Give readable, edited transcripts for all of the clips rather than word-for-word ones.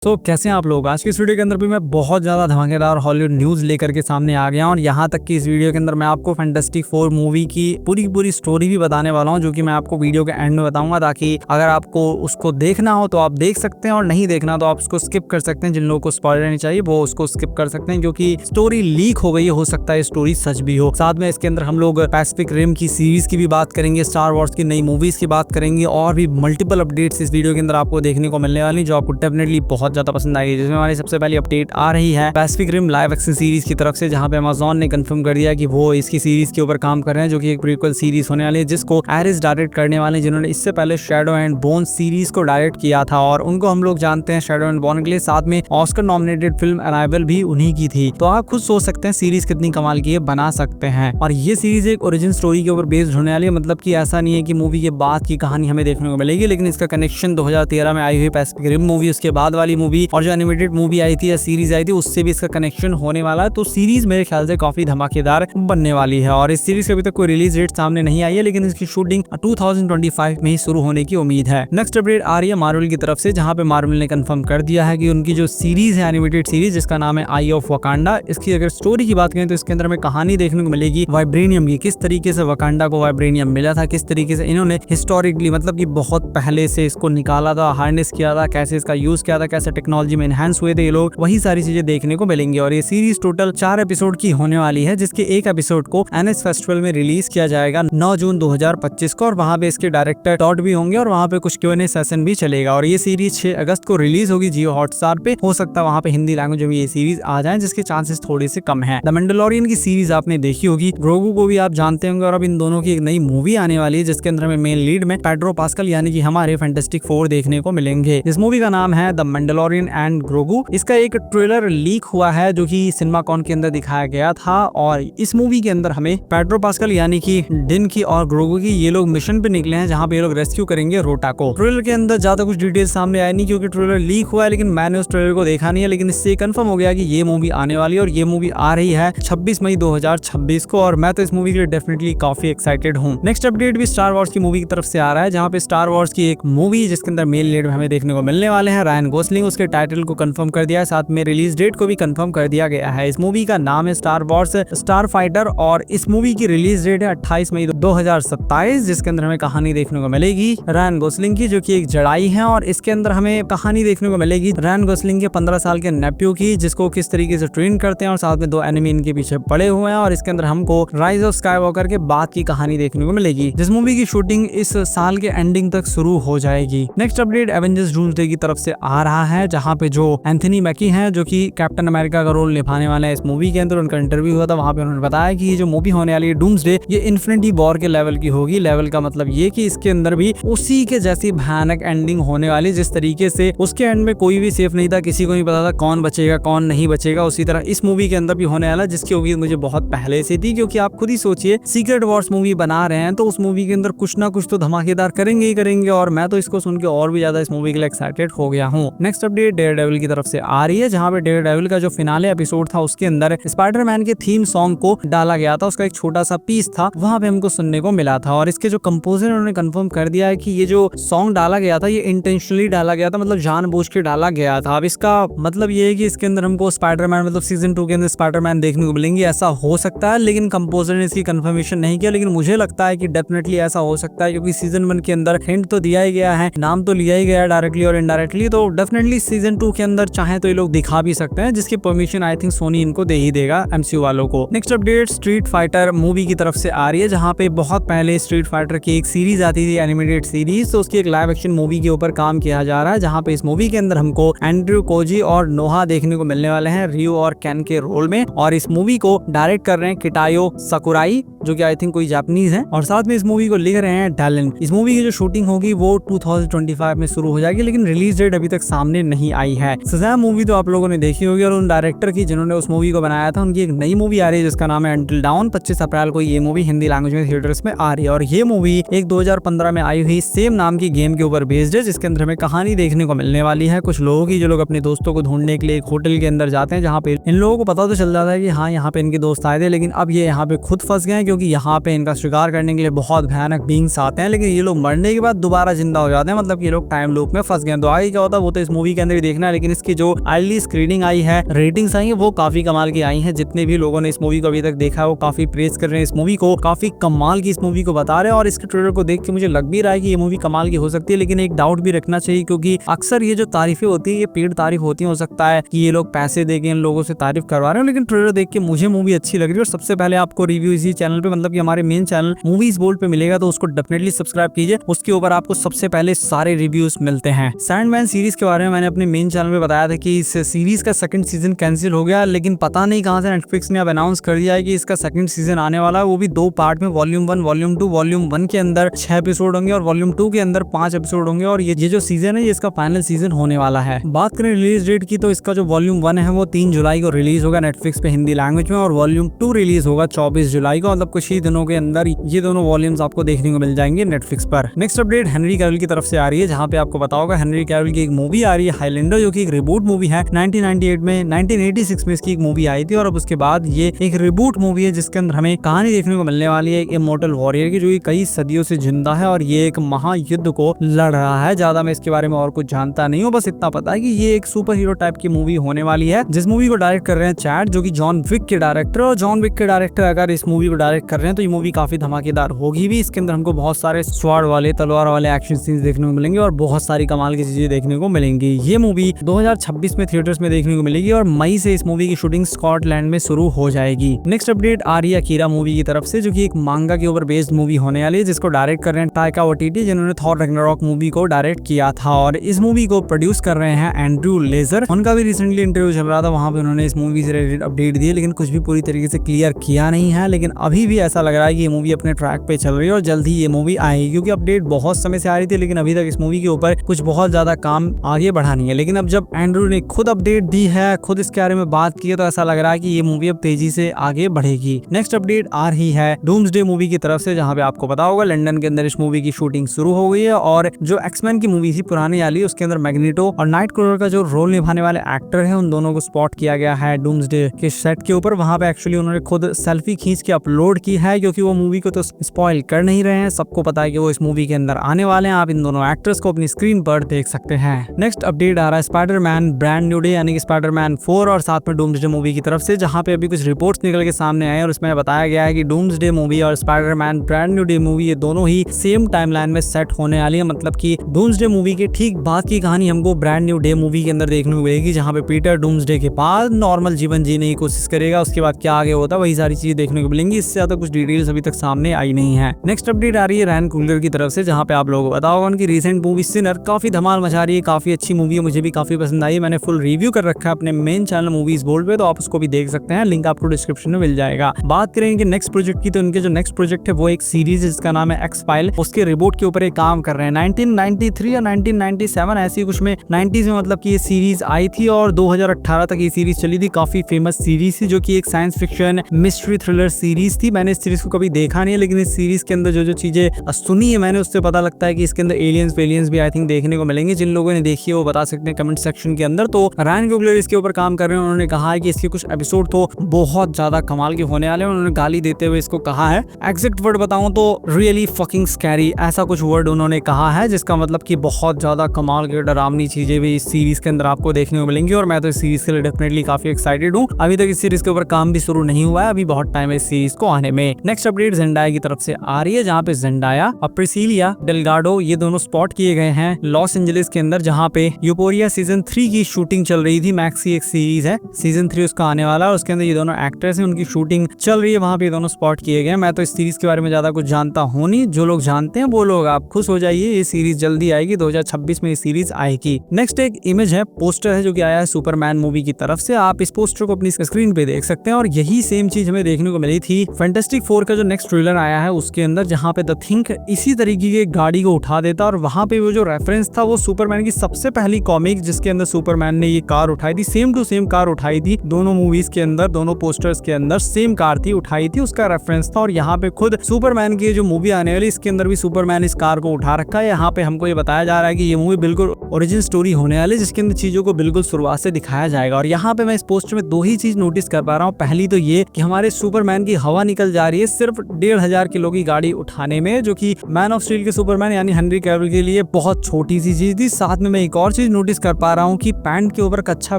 तो कैसे हैं आप लोग। आज की इस वीडियो के अंदर भी मैं बहुत ज़्यादा धमाकेदार हॉलीवुड न्यूज़ लेकर के सामने आ गया हूं और यहाँ तक कि इस वीडियो के अंदर मैं आपको फैंटास्टिक फोर मूवी की पूरी स्टोरी भी बताने वाला हूं, जो कि मैं आपको वीडियो के एंड में बताऊंगा, ताकि अगर आपको उसको देखना हो तो आप देख सकते हैं और नहीं देखना तो आप उसको स्किप कर सकते हैं। जिन लोगों को स्पॉइलर नहीं चाहिए वो उसको स्किप कर सकते हैं, क्योंकि स्टोरी लीक हो गई हो सकता है स्टोरी सच भी हो। साथ में इसके अंदर हम लोग पैसिफिक रिम की सीरीज की भी बात करेंगे, स्टार वॉर्स की नई मूवीज की बात करेंगे और भी मल्टीपल अपडेट्स इस वीडियो के अंदर आपको देखने को मिलने वाली, जो आपको डेफिनेटली बहुत ज्यादा पसंद आएगी। हमारी सबसे पहली अपडेट आ रही है Pacific Rim live action series की तरफ से, जहां पे अमेज़न ने कंफर्म कर दिया कि वो इसकी सीरीज के ऊपर काम कर रहे हैं, जो कि एक प्रीक्वल सीरीज होने वाली है, जिसको एरिस डायरेक्ट करने वाले, जिन्होंने इससे पहले शैडो एंड बोन सीरीज को डायरेक्ट किया था और उनको हम लोग जानते हैं शैडो एंड बोन के लिए। साथ में ऑस्कर नॉमिनेटेड फिल्म अराइवल भी उन्हीं की थी। तो आप खुद सोच सकते हैं सीरीज कितनी कमाल की है, बना सकते हैं। और ये सीरीज एक ओरिजिन स्टोरी के ऊपर बेस्ड होने वाली है, मतलब कि ऐसा नहीं है कि मूवी के बाद की कहानी हमें देखने को मिलेगी, लेकिन इसका कनेक्शन 2013 में आई हुई पैसिफिक रिम मूवी, उसके बाद वाली मूवी और जो एनिमेटेड मूवी आई थी या सीरीज आई थी उससे भी इसका कनेक्शन होने वाला है। तो सीरीज मेरे ख्याल से काफी धमाकेदार बनने वाली है और इस सीरीज की अभी तक कोई रिलीज डेट सामने नहीं आई है, लेकिन इसकी शूटिंग 2025 में ही शुरू होने की उम्मीद है। नेक्स्ट अपडेट आ रही है मार्वल की तरफ से, जहां पे मार्वल ने कंफर्म कर दिया है कि उनकी जो सीरीज है एनिमेटेड सीरीज, जिसका नाम है आई ऑफ वकांडा, इसकी अगर स्टोरी की बात करें तो इसके अंदर हमें कहानी देखने को मिलेगी वाइब्रेनियम की, किस तरीके से वकांडा को वाइब्रेनियम मिला था, किस तरीके से इन्होंने हिस्टोरिकली मतलब कि बहुत पहले से इसको निकाला था, हार्नेस किया था, कैसे इसका यूज किया था, कैसे टेक्नोलॉजी में एनहांस हुए थे ये लोग, वही सारी चीजें देखने को मिलेंगी। और ये सीरीज टोटल 4 एपिसोड की होने वाली है, जिसके एक एपिसोड को एनएस फेस्टिवल में रिलीज किया जाएगा 9 जून 2025 को, और वहां पे इसके डायरेक्टर टॉड भी होंगे और वहां पे कुछ Q&A सेशन भी चलेगा। और ये सीरीज 6 अगस्त को रिलीज होगी जियो हॉटस्टार पे। हो सकता है वहां पे हिंदी लैंग्वेज में ये सीरीज आ जाए, जिसके चांसेस थोड़े से कम है। द मैंडलोरियन की सीरीज आपने देखी होगी, ग्रोगू को भी आप जानते होंगे, और अब इन दोनों की एक नई मूवी आने वाली है, जिसके अंदर हमें मेन लीड में पेड्रो पास्कल यानी कि हमारे फैंटास्टिक फोर देखने को मिलेंगे। इस मूवी का नाम है द मैंडलोरियन एंड ग्रोगू। इसका एक ट्रेलर लीक हुआ है जो कि सिनेमा कॉन के अंदर दिखाया गया था, और इस मूवी के अंदर हमें पेड्रो पास्कल यानी कि डिन की और ग्रोगू की ये लोग मिशन पे निकले हैं, जहां पे ये लोग रेस्क्यू करेंगे रोटा को। ट्रेलर के अंदर ज्यादा कुछ डिटेल्स सामने आए नहीं, क्योंकि ट्रेलर लीक हुआ है, लेकिन मैंने उस ट्रेलर को देखा नहीं है, लेकिन इससे कंफर्म हो गया कि ये मूवी आने वाली है और ये मूवी आ रही है 26 मई 2026 को, और मैं तो इस मूवी के लिए डेफिनेटली काफी एक्साइटेड हूँ। नेक्स्ट अपडेट भी स्टार वॉर्स की मूवी की तरफ से आ रहा है, जहाँ पे स्टार वॉर्स की एक मूवी जिसके अंदर मेल लीड हमें देखने को मिलने वाले हैं रायन गोसलिंग, उसके टाइटल को कंफर्म कर दिया है, साथ में रिलीज डेट को भी कंफर्म कर दिया गया है। इस मूवी का नाम है स्टार वॉर्स स्टार फाइटर और इस मूवी की रिलीज डेट है 28 मई 2027, जिसके अंदर हमें कहानी देखने को मिलेगी रायन गोसलिंग की, जो कि एक जड़ाई है, और इसके अंदर हमें कहानी देखने को मिलेगी रायन गोसलिंग के 15 साल के नेफ्यू की, जिसको किस तरीके से ट्रेन करते हैं, और साथ में 2 एनिमी इनके पीछे पड़े हुए हैं, और इसके अंदर हमको राइज ऑफ स्काईवॉकर के बाद की कहानी देखने को मिलेगी, जिस मूवी की शूटिंग इस साल के एंडिंग तक शुरू हो जाएगी। नेक्स्ट अपडेट एवेंजर्स डूम्सडे की तरफ से आ रहा है, जहाँ पे जो एंथनी मैकी है, जो कि कैप्टन अमेरिका का रोल निभाने वाले हैं इस मूवी के अंदर, उनका इंटरव्यू हुआ था, वहां पे उन्होंने बताया कि ये जो मूवी होने वाली है डूम्सडे, ये इन्फिनिटी वॉर के लेवल की होगी। लेवल का मतलब ये कि इसके अंदर भी उसी के जैसी भयानक एंडिंग होने वाली, जिस तरीके से उसके एंड में कोई भी सेफ नहीं था, किसी को नहीं पता था कौन बचेगा कौन नहीं बचेगा, उसी तरह इस मूवी के अंदर भी होने वाला, जिसकी उम्मीद मुझे बहुत पहले से थी, क्योंकि आप खुद ही सोचिए सीक्रेट वॉर्स मूवी बना रहे हैं तो उस मूवी के अंदर कुछ ना कुछ तो धमाकेदार करेंगे ही करेंगे, और मैं तो इसको सुन के और भी ज्यादा इस मूवी के लिए एक्साइटेड हो गया हूँ। नेक्स्ट अपडेट डेयरडेविल की तरफ से आ रही है, जहाँ पे डेयरडेविल का जो फिनाले एपिसोड था उसके अंदर स्पाइडरमैन के थीम सॉन्ग को डाला गया था, उसका एक छोटा सा पीस था, वहां पे हमको सुनने को मिला था, और इसके जो कंपोजर उन्होंने कंफर्म कर दिया है कि ये जो सॉन्ग डाला गया था ये इंटेंशनली डाला गया था, मतलब जानबूझ के डाला गया था। अब इसका मतलब ये है कि इसके अंदर हमको स्पाइडरमैन मतलब सीजन 2 के अंदर स्पाइडरमैन देखने को मिलेंगे, ऐसा हो सकता है, लेकिन कंपोजर ने इसकी कंफर्मेशन नहीं किया, लेकिन मुझे लगता है कि डेफिनेटली ऐसा हो सकता है, क्योंकि सीजन 1 के अंदर हिंट तो दिया ही गया है, नाम तो लिया ही गया है डायरेक्टली और इनडायरेक्टली, तो डेफिनेटली सीजन 2 के अंदर चाहे तो ये लोग दिखा भी सकते हैं, जिसकी परमिशन आई थिंक सोनी इनको दे ही देगा MCU वालों को। Next update street fighter movie की तरफ से आ रही है, जहाँ पे बहुत पहले स्ट्रीट फाइटर की एक सीरीज आती थी एनिमेटेड सीरीज, तो उसकी एक लाइव एक्शन मूवी के ऊपर काम किया जा रहा है, जहाँ पे इस मूवी के अंदर हमको एंड्रयू कोजी और नोहा देखने को मिलने वाले हैं रियो और कैन के रोल में, और इस मूवी को डायरेक्ट कर रहे हैं किटायो सकुराई, जो कि आई थिंक कोई जापानीज है, और साथ में इस मूवी को लिख रहे हैं डैलन। इस मूवी की जो शूटिंग होगी वो 2025 में शुरू हो जाएगी, लेकिन रिलीज डेट अभी तक सामने नहीं आई है। शज़ाम मूवी तो आप लोगों ने देखी होगी, और उन डायरेक्टर की जिन्होंने उस मूवी को बनाया था उनकी एक नई मूवी आ रही है जिसका नाम है अंटिल डाउन। 25 अप्रैल को ये मूवी हिंदी लैंग्वेज में थिएटर्स में आ रही है, और ये मूवी एक 2015 में आई हुई सेम नाम की गेम के ऊपर बेस्ड है, जिसके अंदर हमें कहानी देखने को मिलने वाली है कुछ लोगों की, जो लोग अपने दोस्तों को ढूंढने के लिए एक होटल के अंदर जाते हैं, जहाँ पे इन लोगों को पता तो चल जाता है कि हाँ यहाँ पे इनके दोस्त आए थे, लेकिन अब ये यहाँ पे खुद फंस गए हैं, क्योंकि यहाँ पे इनका शिकार करने के लिए बहुत भयानक बीइंग्स आते हैं, लेकिन ये लोग मरने के बाद दोबारा जिंदा हो जाते हैं, मतलब ये लोग टाइम लूप में फंस गए। तो आगे क्या होता है वो तो इस मूवी मूवी के अंदर ही देखना है, लेकिन इसकी जो अर्ली स्क्रीनिंग आई है, रेटिंग्स आई है, वो काफी कमाल की आई है। जितने भी लोगों ने इस मूवी को अभी तक देखा है वो काफी प्रेज कर रहे हैं इस मूवी को, काफी कमाल की इस मूवी को बता रहे हैं। और इसके ट्रेलर को देख के मुझे लग भी रहा है कि ये मूवी कमाल की हो सकती है, लेकिन एक डाउट भी रखना चाहिए, क्योंकि अक्सर ये जो तारीफें होती है ये पेड तारीफ होती है। हो सकता है कि ये लोग पैसे देके इन लोगों से तारीफ करवा रहे हो, लेकिन ट्रेलर देख के मुझे मूवी अच्छी लग रही है। और सबसे पहले आपको रिव्यू इसी चैनल पे, मतलब कि हमारे मेन चैनल मूवीज बोल्ड पे मिलेगा, तो उसको डेफिनेटली सब्सक्राइब कीजिए। उसके ऊपर आपको सबसे पहले सारे रिव्यूज मिलते हैं। सैंडमैन सीरीज के बारे में मैंने अपने मेन चैनल पे बताया था कि इस सीरीज का सेकंड सीजन कैंसिल हो गया, लेकिन पता नहीं कहां से नेटफ्लिक्स ने अब अनाउंस कर दिया है कि इसका सेकंड सीजन आने वाला है, वो भी 2 पार्ट में, वॉल्यूम 1 वॉल्यूम 2। वॉल्यूम 1 के अंदर 6 एपिसोड होंगे और वॉल्यूम 2 के अंदर 5 एपिसोड होंगे। और ये जो सीजन है ये इसका फाइनल सीजन होने वाला है। बात करें रिलीज डेट की, तो इसका जो वॉल्यूम 1 है वो 3 जुलाई को रिलीज होगा नेटफ्लिक्स पे हिंदी लैंग्वेज में, और वॉल्यूम 2 रिलीज होगा 24 जुलाई को। मतलब कुछ ही दिनों के अंदर ये दोनों वॉल्यूम्स आपको देखने को मिल जाएंगे नेटफ्लिक्स पर। नेक्स्ट अपडेट हेनरी कैविल की तरफ से आ रही है, जहां पे आपको पता होगा हेनरी कैविल की एक मूवी आ रही है हाइलैंडर, जो कि एक रिबूट मूवी है। 1998 में 1986 में इसकी एक मूवी आई थी, और अब उसके बाद ये एक रिबूट मूवी है जिसके अंदर हमें कहानी देखने को मिलने वाली है एक इमॉर्टल वॉरियर की, जो कि कई सदियों से जिंदा है और ये एक महायुद्ध को लड़ रहा है। ज्यादा मैं इसके बारे में और कुछ जानता नहीं हूँ, बस इतना पता है कि ये एक सुपर हीरो टाइप की मूवी होने वाली है, जिस मूवी को डायरेक्ट कर रहे हैं चैड, जो कि जॉन विक के डायरेक्टर। और जॉन विक के डायरेक्टर अगर इस मूवी को डायरेक्ट कर रहे हैं तो ये मूवी काफी धमाकेदार होगी भी। इसके अंदर हमको बहुत सारे स्वॉर्ड वाले, तलवार वाले एक्शन सीन्स देखने को मिलेंगे और बहुत सारी कमाल की चीजें देखने को मिलेंगी। ये मूवी 2026 में थिएटर्स में देखने को मिलेगी और मई से इस मूवी की शूटिंग स्कॉटलैंड में शुरू हो जाएगी। नेक्स्ट अपडेट आ रही है अकीरा मूवी की तरफ से, जो कि एक मांगा के ऊपर बेस्ड मूवी होने वाली है, जिसको डायरेक्ट कर रहे हैं टाइका वाइटिटी, जिन्होंने थॉर रैग्नारॉक मूवी को डायरेक्ट किया था। और इस मूवी को प्रोड्यूस कर रहे हैं एंड्रयू लेजर। उनका भी रिसेंटली इंटरव्यू चल रहा था, वहां पे उन्होंने इस मूवी से रिलेटेड अपडेट दिए, लेकिन कुछ भी पूरी तरीके से क्लियर किया नहीं है। लेकिन अभी भी ऐसा लग रहा है कि ये मूवी अपने ट्रैक पे चल रही है और जल्द ही ये मूवी आएगी, क्योंकि अपडेट बहुत समय से आ रही थी, लेकिन अभी तक इस मूवी के ऊपर कुछ बहुत ज्यादा काम आगे बढ़ा नहीं है। लेकिन अब जब एंड्रयू ने खुद अपडेट दी है, खुद इसके बारे में बात की है, तो ऐसा लग रहा है कि ये मूवी अब तेजी से आगे बढ़ेगी। नेक्स्ट अपडेट आ रही है डूम्सडे मूवी की तरफ से, जहां पे आपको पता होगा लंदन के अंदर इस मूवी की शूटिंग शुरू हो गई है। और जो एक्समैन की मूवी थी पुरानी वाली, उसके अंदर मैग्नेटो और नाइटक्रॉलर का जो रोल निभाने वाले एक्टर है, उन दोनों को स्पॉट किया गया है डूम्सडे के सेट के ऊपर। वहां पे एक्चुअली उन्होंने खुद सेल्फी खींच के अपलोड की है, क्योंकि वो मूवी को तो स्पॉइल कर नहीं रहे हैं, सबको पता है कि वो इस मूवी के अंदर आने वाले हैं। आप इन दोनों एक्टर्स को अपनी स्क्रीन पर देख सकते हैं। नेक्स्ट अपडेट आ रहा है स्पाइडरमैन ब्रांड न्यू डे, यानी कि स्पाइडरमैन 4 और साथ में डूम्सडे मूवी की तरफ से, जहां पे अभी कुछ रिपोर्ट्स निकल के सामने आए और उसमें बताया गया है कि डूम्सडे मूवी और Spiderman brand new day movie ये दोनों ही सेम टाइमलाइन में सेट होने वाली है। मतलब कि डूम्सडे मूवी के ठीक बाद की कहानी हमको ब्रांड न्यू डे मूवी के अंदर देखने को मिलेगी, जहां पे पीटर डूम्सडे के बाद नॉर्मल जीवन जीने की कोशिश करेगा। उसके बाद क्या आगे होता है वही सारी चीजें देखने को मिलेंगी। इससे ज्यादा कुछ डिटेल्स अभी तक सामने आई नहीं है। नेक्स्ट अपडेट आ रही है रायन कुगलर की तरफ से, जहां पे आप लोगों को पता होगा उनकी रिसेंट मूवी सिनर काफी धमाल मचा रही है, काफी अच्छी मूवी है, मुझे भी काफी पसंद आई। मैंने फुल रिव्यू कर रखा है अपने मेन चैनल मूवीज बोल्ड पे, तो आप उसको भी देख सकते हैं, लिंक आपको डिस्क्रिप्शन में मिल जाएगा। बात करेंगे नेक्स्ट प्रोजेक्ट की, तो उनके जो नेक्स्ट प्रोजेक्ट है वो एक सीरीज जिसका नाम है एक्स फाइल, उसके रिबूट के ऊपर एक काम कर रहे हैं। 1993 या 1997 ऐसी कुछ में 90s में मतलब कि ये सीरीज आई थी और 2018 तक ये सीरीज चली थी। काफी फेमस सीरीज थी, जो कि एक science fiction mystery thriller series थी। मैंने इस सीरीज को कभी देखा नहीं है, लेकिन इस सीरीज के अंदर जो चीजें सुनी है मैंने, उससे पता लगता है कि इसके अंदर एलियंस भी आई थिंक देखने को मिलेंगे। जिन लोगों ने देखी है वो बता सकते हैं कमेंट सेक्शन के अंदर। तो रायन कुगलर इसके ऊपर काम कर रहे हैं। उन्होंने कहा है कि इसके कुछ एपिसोड तो बहुत ज्यादा कमाल के होने वाले हैं। उन्होंने गाली देते हुए इसको कहा है, एग्जैक्ट वर्ड बताऊं तो रियली फकिंग स्कैरी, ऐसा कुछ वर्ड उन्होंने कहा है, जिसका मतलब कि बहुत ज्यादा कमाल की डरावनी चीजें भी इस सीरीज के अंदर आपको देखने को मिलेंगी। और मैं तो इस सीरीज के लिए डेफिनेटली काफी एक्साइटेड हूँ। अभी तक इस सीरीज के ऊपर काम भी शुरू नहीं हुआ है, अभी बहुत टाइम है इस सीरीज को आने में। नेक्स्ट अपडेट जेंडाया की तरफ से आ रही है, जहाँ पे जेंडाया और प्रिसिलिया डेलगाडो ये दोनों स्पॉट किए गए हैं लॉस एंजलिस के अंदर, जहाँ पे यूपोरिया सीजन 3 की शूटिंग चल रही थी। मैक्स की एक सीरीज है, सीजन 3 उसका आने वाला है, उसके अंदर ये दोनों एक्टर्स हैं, उनकी शूटिंग चल रही है, वहाँ पे ये दोनों स्पॉट किए गए। मैं तो इस सीरीज के बारे में ज्यादा कुछ जानता हूँ नहीं, जो लोग जानते हैं वो लोग आप खुश हो जाइए, ये सीरीज जल्दी आएगी, 2026 में ये सीरीज आएगी। नेक्स्ट एक इमेज है, पोस्टर है, जो कि आया है सुपरमैन मूवी की तरफ से। आप इस पोस्टर को अपनी स्क्रीन पे देख सकते हैं और यही सेम चीज हमें देखने को मिली थी फैंटास्टिक 4 का जो नेक्स्ट ट्रेलर आया है उसके अंदर, जहाँ पे द थिंक इसी तरीके की गाड़ी को उठा देता और वहाँ पे वो जो रेफरेंस था वो सुपरमैन की सबसे पहली कॉमिक जिसके अंदर सुपरमैन ने ये कार उठाई थी, सेम टू सेम कार उठाई थी। दोनों मूवीज के अंदर, दोनों पोस्टर्स के अंदर सेम कार थी, उठाई थी, उसका रेफरेंस था। और यहाँ पे खुद सुपरमैन की जो मूवी आने वाली इसके अंदर भी सुपरमैन इस कार को उठा रखा है। यहाँ पे हमको ये बताया जा रहा है कि ये मूवी बिल्कुल ओरिजिन स्टोरी होने वाली है, जिसके अंदर चीजों को बिल्कुल शुरुआत से दिखाया जाएगा। और यहाँ पे मैं इस पोस्टर में दो ही चीज नोटिस कर पा रहा हूँ। पहली तो ये कि हमारे सुपरमैन की हवा निकल जा रही है सिर्फ 1500 किलो की गाड़ी उठाने में, जो कि मैन ऑफ स्टील के सुपरमैन यानी हेनरी कैविल के लिए बहुत छोटी सी चीज थी। साथ में मैं एक और चीज चीज नोटिस कर पा रहा हूँ कि पैंट के ऊपर कच्छा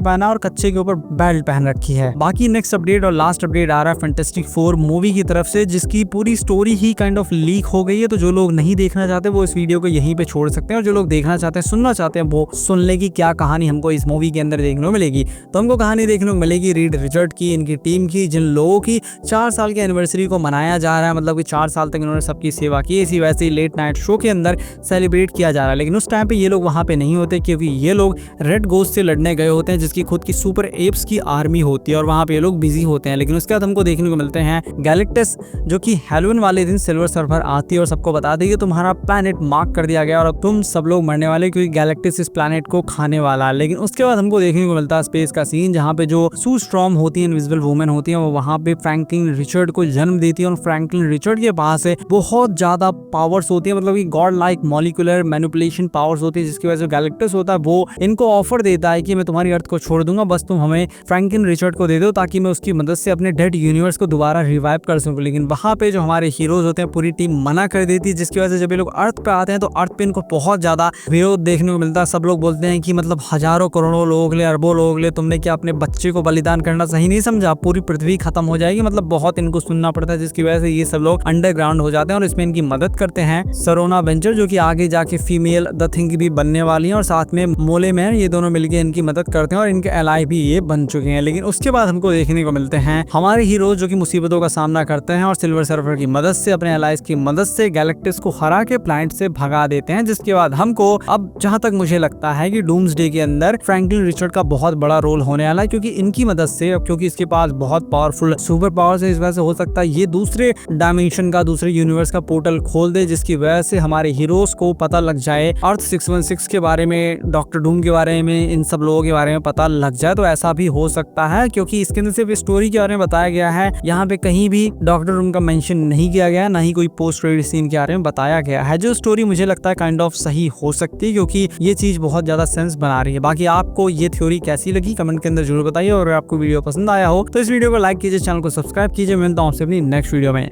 पहना और कच्चे के ऊपर बेल्ट पहन रखी है। बाकी नेक्स्ट अपडेट और लास्ट अपडेट आ रहा है फैंटास्टिक 4 मूवी की तरफ से, जिसकी पूरी story he kind of leak हो गई है। तो जो लोग नहीं देखना चाहते वो इस वीडियो को यहीं पे छोड़ सकते हैं, और जो लोग देखना चाहते हैं, सुनना चाहते हैं, वो सुन ले कि क्या कहानी हमको इस मूवी के अंदर देखने को मिलेगी। तो हमको कहानी देखने को मिलेगी रीड रिचर्ड की, इनकी टीम की, जिन लोगों की 4 साल की एनिवर्सरी को मनाया जा रहा है। मतलब कि 4 साल तक इन्होंने सबकी सेवा की, इसी वैसे ही लेट नाइट शो के अंदर सेलिब्रेट किया जा रहा है। लेकिन उस टाइम पे ये लोग वहां पे नहीं होते, क्योंकि ये लोग रेड गोस्ट से लड़ने गए होते हैं, जिसकी खुद की सुपर एप्स की आर्मी होती है, और वहां पे ये लोग बिजी होते हैं। लेकिन उसके बाद हमको देखने को मिलते हैं गैलेक्टस, जो कि हैलोवीन वाले दिन सिल्वर सर्फर आती है और सबको बताती है कि तुम्हारा प्लैनेट मार्क कर दिया गया और अब तुम सब लोग मरने वाले, क्योंकि गैलेक्टस इस प्लैनेट को खाने वाला है। लेकिन उसके बाद हमको देखने को मिलता है स्पेस का सीन, जहाँ पे जो सू स्ट्रॉम होती है, इनविजिबल वुमेन होती है, वो वहां पे फ्रैंकलिन रिचर्ड को जन्म देती है, और फ्रैंकलिन रिचर्ड के पास है बहुत ज्यादा पावर्स होती है, मतलब कि God like molecular manipulation powers होती है, जिसकी वजह से गैलेक्टस होता है वो इनको ऑफर देता है कि मैं तुम्हारी अर्थ को छोड़ दूंगा, बस तुम हमें फ्रैंकलिन रिचर्ड को दे दो ताकि मैं उसकी मदद से अपने डेड यूनिवर्स को दोबारा रिवाइव कर सकूं। लेकिन वहां पे जो हमारे हीरोज होते हैं, पूरी टीम मना कर देती है, जिसकी वजह से जब ये लोग अर्थ पे आते हैं तो अर्थ पे इनको बहुत ज्यादा विरोध देखने को मिलता है। सब लोग बोलते हैं कि मतलब हजारों करोड़ों लोगों के लिए, अरबों लोगों के लिए तुमने क्या अपने बच्चे को बलिदान करना सही नहीं समझा, पूरी पृथ्वी खत्म हो जाएगी। मतलब बहुत इनको सुनना पड़ता है, जिसकी वजह से ये सब लोग अंडरग्राउंड हो जाते हैं, और इसमें इनकी मदद करते हैं सरोना वेंचर, जो कि आगे जाके फीमेल द थिंग भी बनने वाली है, और साथ में मोले मैन, ये दोनों मिलकर इनकी मदद करते हैं और इनके एलाई भी ये बन चुके हैं। लेकिन उसके बाद हमको देखने को मिलते हैं हमारे हीरोज जो कि मुसीबतों का सामना करते हैं और सिल्वर सर्फर की मदद से, अपने एलाइज की मदद से गैलेक्टिस को हरा के प्लैनेट से भगा देते हैं। जिसके बाद हमको अब जहां तक मुझे लगता है कि डूम्सडे के अंदर फ्रैंकलिन रिचर्ड का बहुत बड़ा रोल होने वाला है, क्योंकि इनकी मदद से, क्योंकि इसके पास बहुत पावरफुल सुपर पावर्स है, इस वजह से हो सकता है ये दूसरे डायमेंशन का, दूसरे यूनिवर्स का पोर्टल खोल दे, जिसकी वजह से हमारे हीरोज को पता लग जाए अर्थ 616 के बारे में, डॉक्टर डूम के बारे में, इन सब लोगों के बारे में पता लग जाए। तो ऐसा भी हो सकता है, क्योंकि इसके अंदर सिर्फ स्टोरी के बारे में बताया गया है, यहाँ पे कहीं भी डॉक्टर डूम का मेंशन नहीं किया गया, ना ही कोई पोस्ट क्रेडिट सीन के बारे में बताया गया है। जो स्टोरी मुझे लगता है काइंड ऑफ सही हो सकती है, क्योंकि ये चीज बहुत ज्यादा सेंस बना रही है। बाकी आपको ये थ्योरी कैसी लगी कमेंट के अंदर जरूर बताइए, और अगर आपको वीडियो पसंद आया हो तो इस वीडियो को लाइक कीजिए, चैनल को सब्सक्राइब कीजिए। मिलता हूं आपसे अपनी नेक्स्ट वीडियो में।